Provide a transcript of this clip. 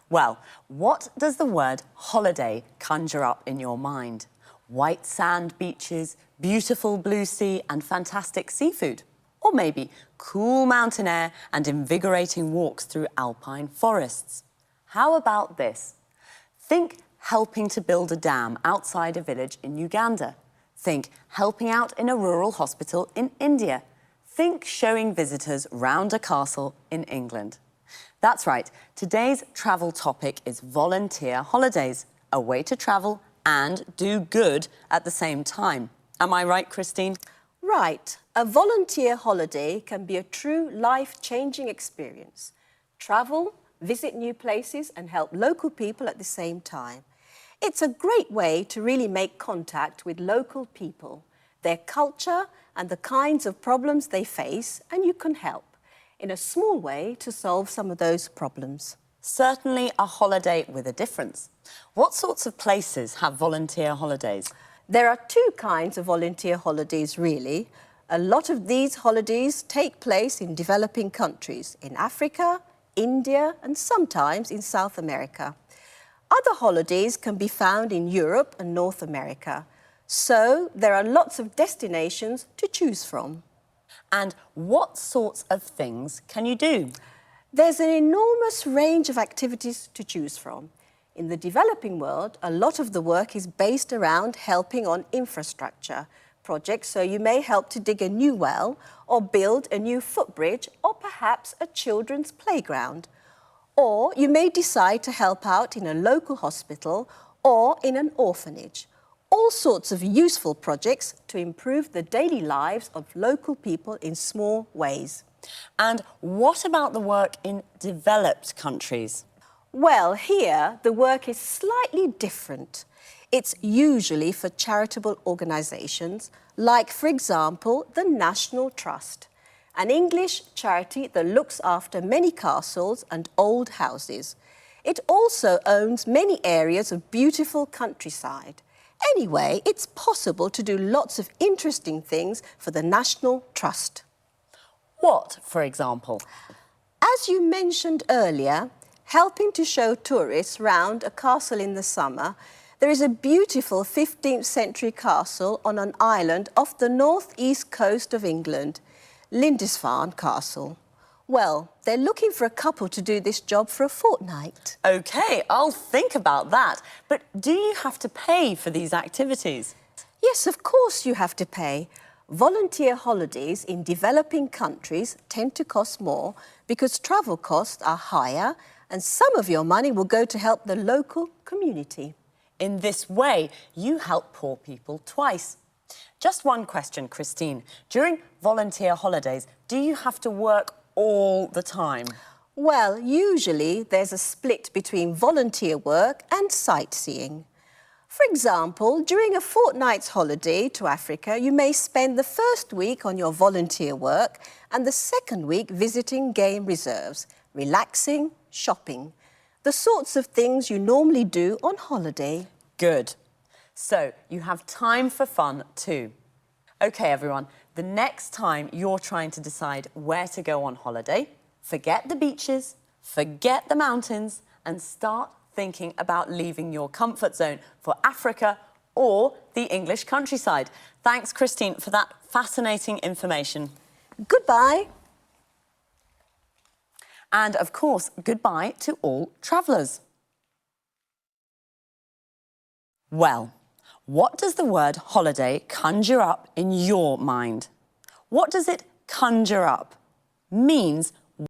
Well, what does the word holiday conjure up in your mind? White sand beaches, beautiful blue sea and fantastic seafood? Or maybe cool mountain air and invigorating walks through alpine forests? How about this? Think helping to build a dam outside a village in Uganda. Think helping out in a rural hospital in India. Think showing visitors round a castle in England. That's right, today's travel topic is volunteer holidays, a way to travel and do good at the same time. Am I right, Christine? Right. A volunteer holiday can be a true life-changing experience. Travel, visit new places and help local people at the same time. It's a great way to really make contact with local people, their culture and the kinds of problems they face, and you can help in a small way to solve some of those problems. Certainly a holiday with a difference. What sorts of places have volunteer holidays? There are two kinds of volunteer holidays, really. A lot of these holidays take place in developing countries, in Africa, India, and sometimes in South America. Other holidays can be found in Europe and North America. So there are lots of destinations to choose from. And what sorts of things can you do? There's an enormous range of activities to choose from. In the developing world, a lot of the work is based around helping on infrastructure projects, so you may help to dig a new well or build a new footbridge or perhaps a children's playground. Or you may decide to help out in a local hospital or in an orphanage. All sorts of useful projects to improve the daily lives of local people in small ways. And what about the work in developed countries? Well, here the work is slightly different. It's usually for charitable organisations, like, for example, the National Trust, an English charity that looks after many castles and old houses. It also owns many areas of beautiful countryside. Anyway, it's possible to do lots of interesting things for the National Trust. What, for example? As you mentioned earlier, helping to show tourists round a castle in the summer, there is a beautiful 15th century castle on an island off the northeast coast of England, Lindisfarne Castle. Well, they're looking for a couple to do this job for a fortnight. OK, I'll think about that. But do you have to pay for these activities? Yes, of course you have to pay. Volunteer holidays in developing countries tend to cost more because travel costs are higher and some of your money will go to help the local community. In this way, you help poor people twice. Just one question, Christine. During volunteer holidays, do you have to work all the time? Well, usually there's a split between volunteer work and sightseeing. For example, during a fortnight's holiday to Africa, you may spend the first week on your volunteer work and the second week visiting game reserves, relaxing, shopping. The sorts of things you normally do on holiday. Good. So you have time for fun too. OK, everyone, the next time you're trying to decide where to go on holiday, forget the beaches, forget the mountains, and start thinking about leaving your comfort zone for Africa or the English countryside. Thanks, Christine, for that fascinating information. Goodbye. And, of course, goodbye to all travellers. Well, what does the word holiday conjure up in your mind? What does it conjure up? Means